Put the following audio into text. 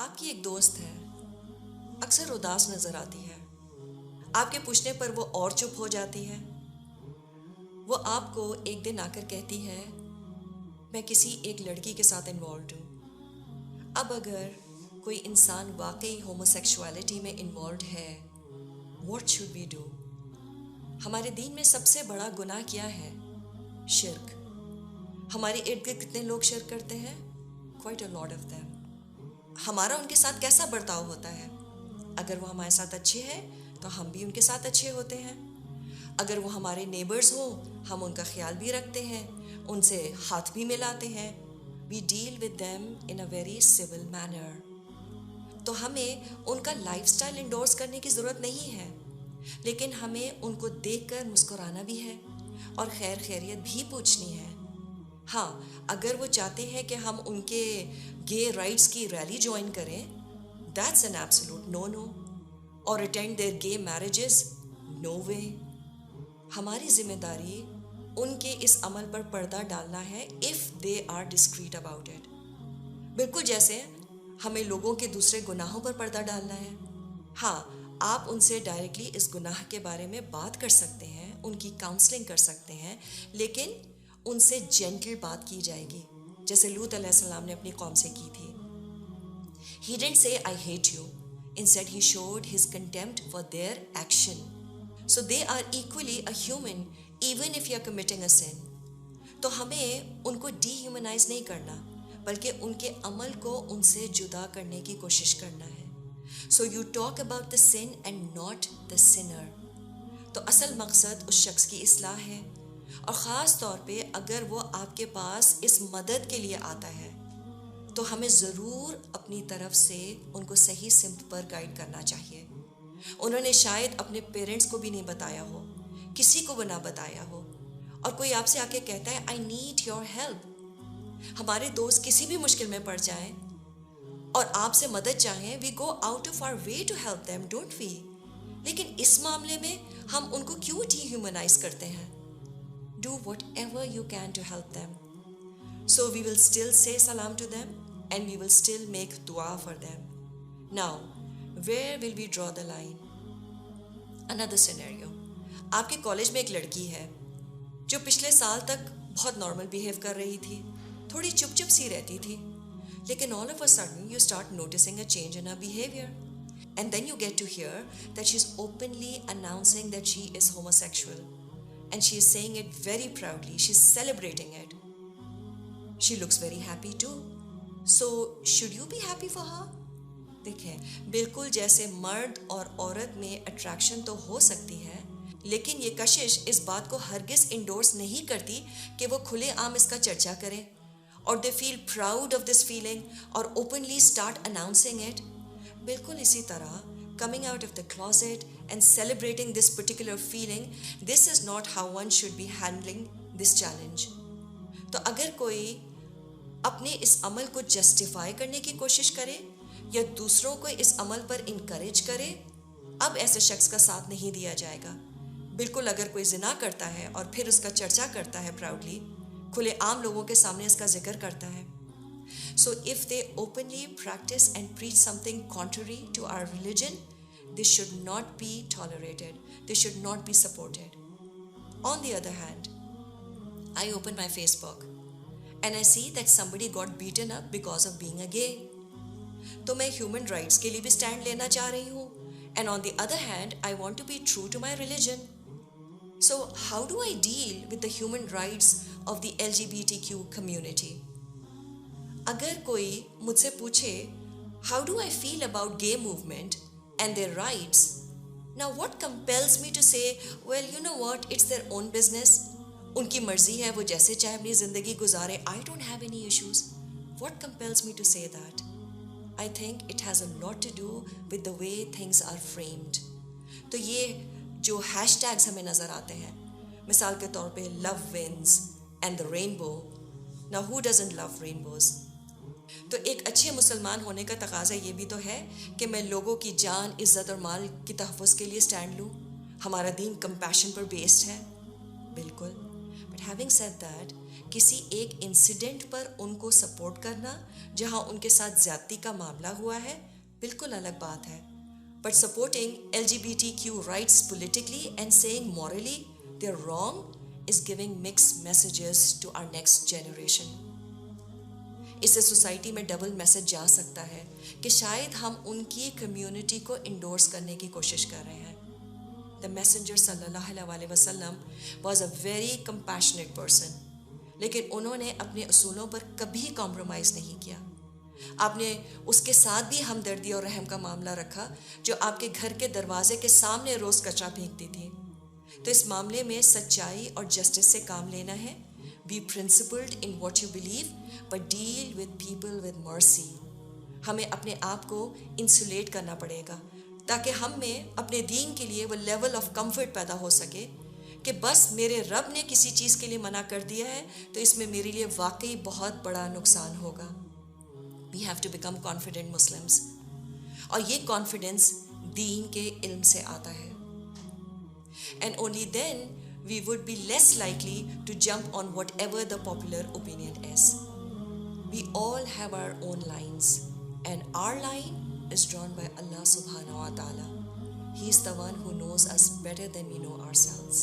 आपकी एक दोस्त है, अक्सर उदास नजर आती है। आपके पूछने पर वो और चुप हो जाती है। वो आपको एक दिन आकर कहती है, मैं किसी एक लड़की के साथ इन्वॉल्व हूँ। अब अगर कोई इंसान वाकई होमोसेक्सुअलिटी में इन्वॉल्व है, व्हाट शुड वी डू? हमारे दीन में सबसे बड़ा गुनाह क्या है? शिर्क। हमारे इर्द गिर्द कितने लोग शिर्क करते हैं? Quite a lot of them. हमारा उनके साथ कैसा बर्ताव होता है? अगर वो हमारे साथ अच्छे हैं तो हम भी उनके साथ अच्छे होते हैं। अगर वो हमारे नेबर्स हों, हम उनका ख्याल भी रखते हैं, उनसे हाथ भी मिलाते हैं। We deal with them in a very civil manner. तो हमें उनका लाइफस्टाइल इंडोर्स करने की ज़रूरत नहीं है, लेकिन हमें उनको देखकर मुस्कुराना भी है और खैर खैरियत भी पूछनी है। हाँ, अगर वो चाहते हैं कि हम उनके गे राइट्स की रैली ज्वाइन करें, that's an absolute no no. और attend their gay marriages, no way. हमारी जिम्मेदारी उनके इस अमल पर पर्दा डालना है if they are discreet about it. बिल्कुल जैसे हमें लोगों के दूसरे गुनाहों पर पर्दा डालना है। हाँ, आप उनसे डायरेक्टली इस गुनाह के बारे में बात कर सकते हैं, उनकी काउंसलिंग कर सकते हैं, लेकिन उनसे जेंटल बात की जाएगी, जैसे लूत अलैहिस्सलाम ने अपनी कौम से की थी। He didn't say I hate you. Instead, he showed his contempt for their action. So they are equally a human even if you are committing a sin. तो हमें उनको डीह्यूमनाइज नहीं करना, बल्कि उनके अमल को उनसे जुदा करने की कोशिश करना है। So you talk about the sin and not the sinner. तो असल मकसद उस शख्स की इस्लाह है, और ख़ास तौर पे अगर वो आपके पास इस मदद के लिए आता है तो हमें ज़रूर अपनी तरफ से उनको सही सिमत पर गाइड करना चाहिए। उन्होंने शायद अपने पेरेंट्स को भी नहीं बताया हो, किसी को भी ना बताया हो, और कोई आपसे आके कहता है आई नीड योर हेल्प। हमारे दोस्त किसी भी मुश्किल में पड़ जाएं और आपसे मदद चाहें, we go out of our way to help them, don't we? लेकिन इस मामले में हम उनको क्यों डीह्यूमनाइज करते हैं? Do whatever you can to help them. So we will still say salam to them and we will still make dua for them. Now, where will we draw the line? Another scenario. आपके college में एक लड़की है जो पिछले साल तक बहुत नॉर्मल बिहेव कर रही थी, थोड़ी चुप चुप सी रहती थी, लेकिन all of a sudden you start noticing a change in her behavior. And then you get to hear that she's openly announcing that she is homosexual. And she is saying it very proudly. She's celebrating it. She looks very happy too. So should you be happy for her? देखें, बिल्कुल जैसे मर्द और औरत में attraction तो हो सकती है, लेकिन ये कशिश इस बात को हरगिज इंडोर्स नहीं करती कि वो खुले आम इसका चर्चा करें, और they feel proud of this feeling और ओपनली स्टार्ट अनाउंसिंग इट। बिल्कुल इसी तरह coming out of the closet and celebrating this particular feeling, this is not how one should be handling this challenge. तो अगर कोई अपने इस अमल को जस्टिफाई करने की कोशिश करे या दूसरों को इस अमल पर इनकरेज करे, अब ऐसे शख्स का साथ नहीं दिया जाएगा। बिल्कुल अगर कोई जिना करता है और फिर उसका चर्चा करता है प्राउडली, खुले आम लोगों के सामने इसका जिक्र करता है, so if they openly practice and preach something contrary to our religion, this should not be tolerated, this should not be supported. On the other hand, I open my Facebook and I see that somebody got beaten up because of being a gay. तो मैं human rights के लिए भी stand लेना चाह रही हूँ, and on the other hand I want to be true to my religion. So how do I deal with the human rights of the LGBTQ community? अगर कोई मुझसे पूछे how do I feel about gay movement and their rights, now what compels me to say, well you know what, it's their own business. उनकी मर्जी है, वो जैसे चाहे अपनी ज़िंदगी गुजारे, I don't have any issues. What compels me to say that? I think it has a lot to do with the way things are framed. तो ये जो हैशटैग्स हमें नज़र आते हैं, मिसाल के तौर पे love wins and the rainbow. Now who doesn't love rainbows? तो एक अच्छे मुसलमान होने का तकाजा ये भी तो है कि मैं लोगों की जान, इज़्ज़त और माल की तहफ़्फ़ुज़ के लिए स्टैंड लूँ। हमारा दीन कंपैशन पर बेस्ड है, बिल्कुल। But having said that, किसी एक इंसिडेंट पर उनको सपोर्ट करना जहां उनके साथ ज्यादती का मामला हुआ है, बिल्कुल अलग बात है. But supporting LGBTQ rights politically and saying morally they're wrong is giving mixed messages to our next generation. इससे सोसाइटी में डबल मैसेज जा सकता है कि शायद हम उनकी कम्युनिटी को इंडोर्स करने की कोशिश कर रहे हैं. द मैसेंजर सल्लल्लाहु अलैहि वसल्लम was a very compassionate person, लेकिन उन्होंने अपने असूलों पर कभी कॉम्प्रोमाइज़ नहीं किया. आपने उसके साथ भी हमदर्दी और रहम का मामला रखा जो आपके घर के दरवाजे के सामने रोज़ कचरा फेंकती थी. तो इस मामले में सच्चाई और जस्टिस से काम लेना है. Be principled in what you believe but deal with people with mercy. हमें अपने आप को इंसुलेट करना पड़ेगा ताकि हम में अपने दीन के लिए वो लेवल ऑफ कंफर्ट पैदा हो सके कि बस मेरे रब ने किसी चीज़ के लिए मना कर दिया है तो इसमें मेरे लिए वाकई बहुत बड़ा नुकसान होगा. We have to become confident Muslims, और ये कॉन्फिडेंस दीन के इल्म से आता है. And only then we would be less likely to jump on whatever the popular opinion is. We all have our own lines, and our line is drawn by Allah subhanahu wa ta'ala. He is the one who knows us better than we know ourselves.